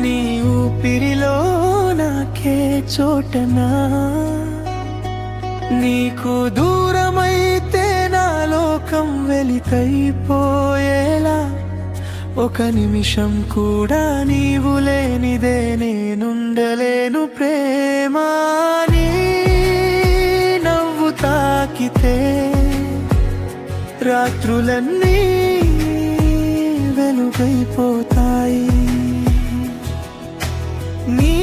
నీ ఊపిరిలో నాకే చోటనా, నీకు దూరమైతే నా లోకం వెలికైపోయేలా, ఒక నిమిషం కూడా నీవు లేనిదే నేనుండలేను ప్రేమా. నీ నవ్వు తాకితే రాత్రులన్నీ వెలుగైపోతాయి, నీ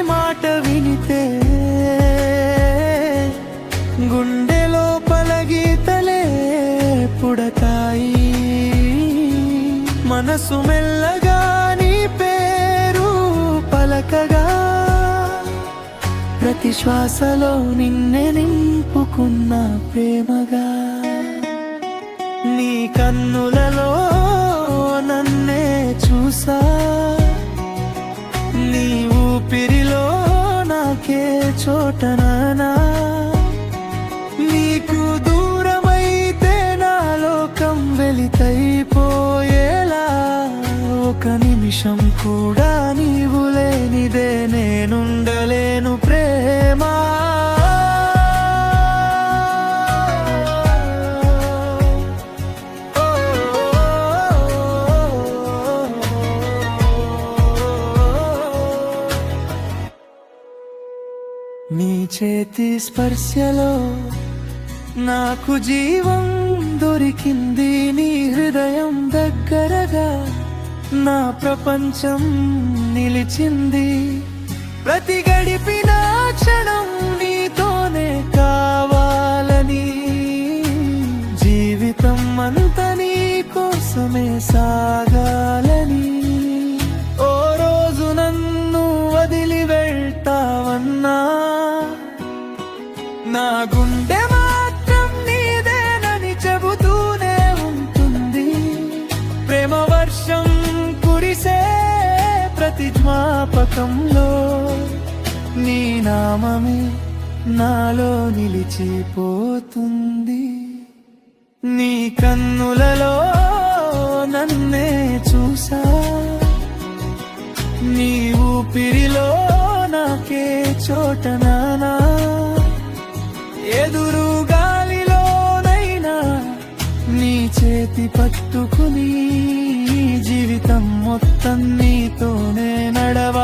మాట వినితే గుండెలో పలగీతలే పుడతాయి. మనసు మెల్లగా నీ పేరు పలకగా, ప్రతి శ్వాసలో నిన్నే నింపుకున్న ప్రేమగా. నీ కన్నులలో నన్నే చూసా, నీ ఊపిరిలో నాకే చోటనా, నీకు దూరమైతే నా లోకం వెలికైపోయేలా, ఒక నిమిషం కూడా నీవు లేనిదే నేనుండలేను ప్రేమా. నీ చేతి స్పర్శలో నాకు జీవం దొరికింది, నీ హృదయం దగ్గరగా నా ప్రపంచం నిలిచింది. ప్రతి గడిపిన క్షణం నీతోనే కావాలని, జీవితం అంతా నీ కోసమే సాగాలని. ఓ రోజు నన్ను వదిలి వెళ్తావన్నా, నా గుండె మాత్రం నీదేనని చెబుతూనే ఉంటుంది. ప్రేమ వర్షం కురిసే ప్రతి జ్ఞాపకంలో నీ నామమే నాలో నిలిచిపోతుంది. నీ కన్నులలో నన్నే చూసా, నీ ఊపిరిలో నాకే చోటనా, ఎదురు గాలిలోనైనా నీ చేతి పట్టుకుని జీవితం మొత్తం నీతోనే నడవ